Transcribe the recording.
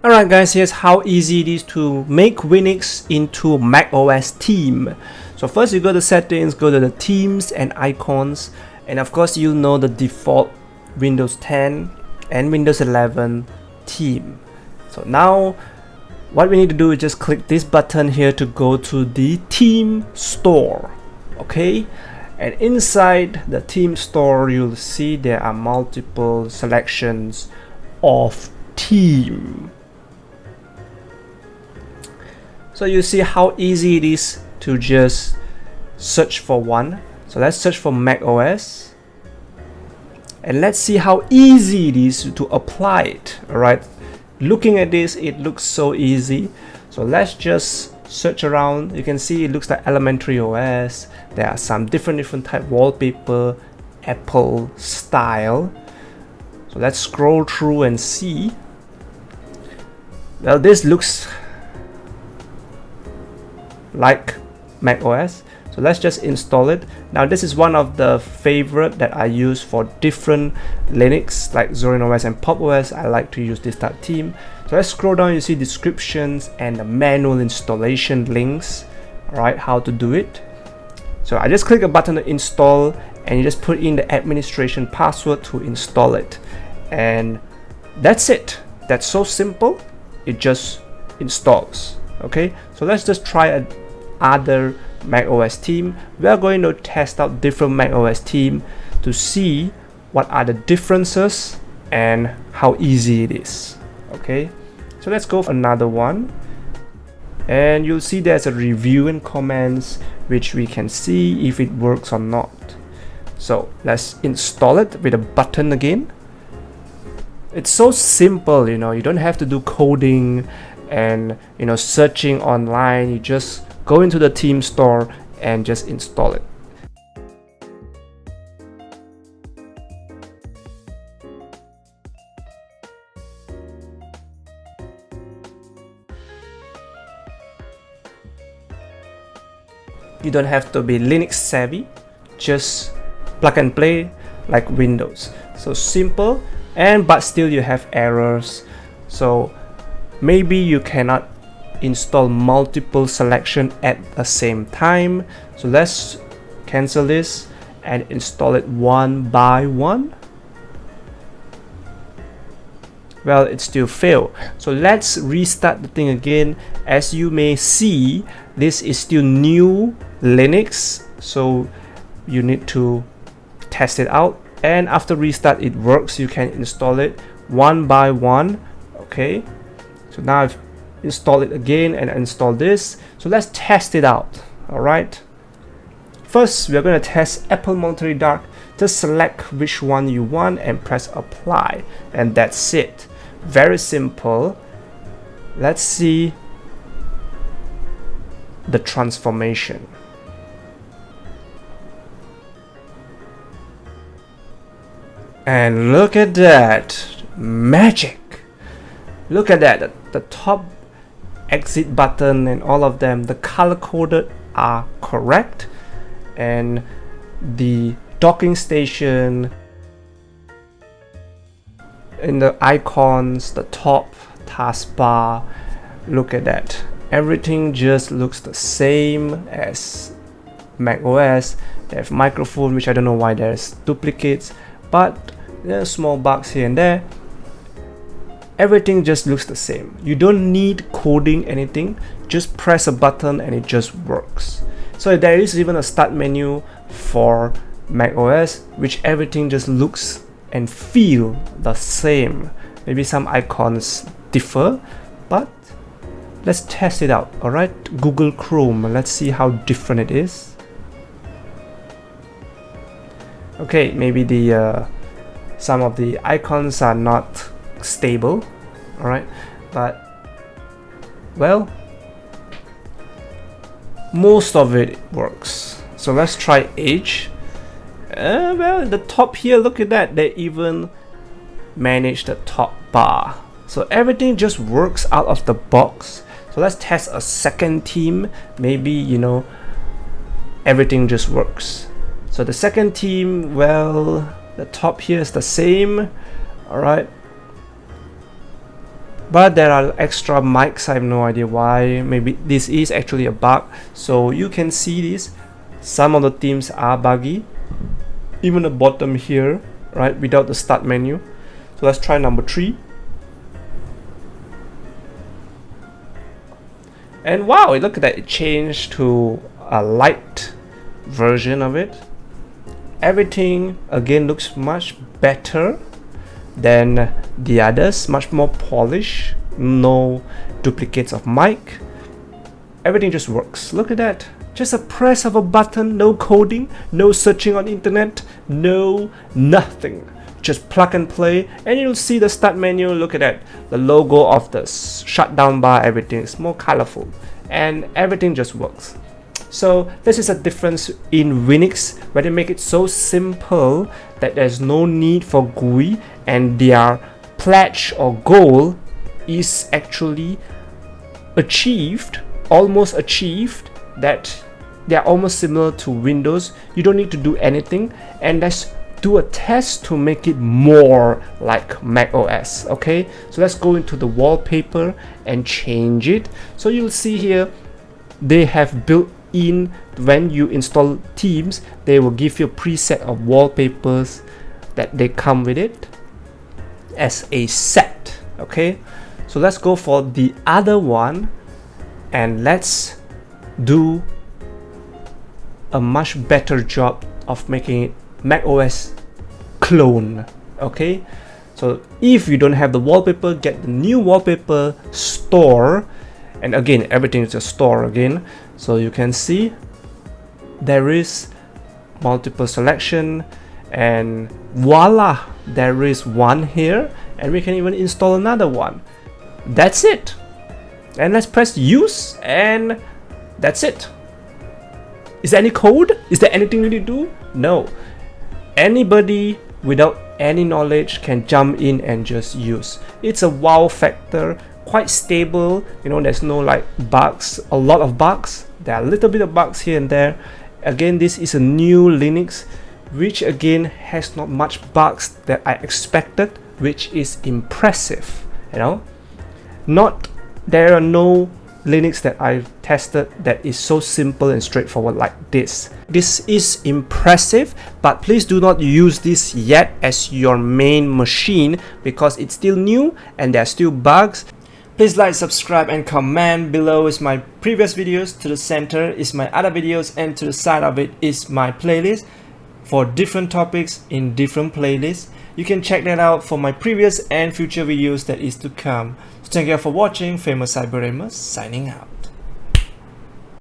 Alright guys, here's how easy it is to make Winux into Mac OS theme. So first you go to settings, go to the themes and icons, and of course you'll know the default Windows 10 and Windows 11 theme. So now what we need to do is just click this button here to go to the theme store. Okay, and inside the theme store you'll see there are multiple selections of theme. So you see how easy it is to just search for one. So let's search for Mac OS, and let's see how easy it is to apply it. Alright, looking at this, it looks so easy. So let's just search around. You can see it looks like elementary OS. There are some different type wallpaper, Apple style. So let's scroll through and see. Well, this looks like Mac OS, so let's just install it. Now this is one of the favorite that I use for different Linux like Zorin OS and Pop OS. I like to use this type of theme. So let's scroll down, you see descriptions and the manual installation links. Alright, how to do it. So I just click a button to install, and you just put in the administration password to install it, and that's it. That's so simple. It just installs. Okay, so let's just try other Mac OS theme. We are going to test out different Mac OS theme to see what are the differences and how easy it is. Okay, so let's go for another one, and you'll see there's a review and comments which we can see if it works or not. So let's install it with a button again. It's so simple, you don't have to do coding and searching online. You just go into the theme store and just install it. You don't have to be Linux savvy, just plug and play like Windows. So simple, but still you have errors. So maybe you cannot install multiple selection at the same time. So let's cancel this and install it one by one. Well, it still failed. So let's restart the thing again. As you may see, this is still new Linux, so you need to test it out, and after restart it works. You can install it one by one. Okay, so now I've installed it again and install this. So let's test it out. Alright, first we're going to test Apple Monterey Dark. Just select which one you want and press apply, and that's it. Very simple. Let's see the transformation. And look at that magic. Look at that, the top exit button and all of them, the color coded are correct, and the docking station in the icons, the top taskbar, look at that, everything just looks the same as Mac OS. They have microphone, which I don't know why there's duplicates, but there's small bugs here and there. Everything just looks the same. You don't need coding anything, just press a button and it just works. So there is even a start menu for Mac OS, which everything just looks and feel the same. Maybe some icons differ, but let's test it out. Alright, Google Chrome, let's see how different it is. Okay, maybe the some of the icons are not stable. Alright, but well, most of it works. So let's try Edge. Well, the top here, look at that, they even manage the top bar. So everything just works out of the box. So let's test a second theme. Maybe everything just works. So the second theme, well, the top here is the same. Alright, but there are extra mics. I have no idea why. Maybe this is actually a bug. So you can see this, some of the themes are buggy, even the bottom here, right, without the start menu. So let's try number 3. And wow, look at that, it changed to a light version of it. Everything again looks much better than the others, much more polished, no duplicates of mic. Everything just works. Look at that, just a press of a button, no coding, no searching on internet, no nothing. Just plug and play, and you'll see the start menu. Look at that, the logo of the shutdown bar, everything is more colorful, and everything just works. So this is a difference in Winux, where they make it so simple that there's no need for GUI, and their pledge or goal is actually achieved, almost achieved, that they're almost similar to Windows. You don't need to do anything, and let's do a test to make it more like Mac OS. Okay, so let's go into the wallpaper and change it. So you'll see here they have built in, when you install themes, they will give you a preset of wallpapers that they come with it as a set. Okay, so let's go for the other one, and let's do a much better job of making it Mac OS clone. Okay, so if you don't have the wallpaper, get the new wallpaper store, and again everything is a store again. So you can see there is multiple selection, and voila, there is one here, and we can even install another one. That's it. And let's press use, and that's it. Is there any code? Is there anything we need to do? No. Anybody without any knowledge can jump in and just use. It's a wow factor, quite stable, you know, there's no like bugs, a lot of bugs. There are a little bit of bugs here and there. Again, this is a new Linux, which again has not much bugs that I expected, which is impressive. You know, there are no Linux that I've tested that is so simple and straightforward like this. This is impressive, but please do not use this yet as your main machine, because it's still new and there are still bugs. Please like, subscribe and comment. Below is my previous videos, to the center is my other videos, and to the side of it is my playlist for different topics in different playlists. You can check that out for my previous and future videos that is to come. So thank you for watching. Famous Cyber Gamer signing out.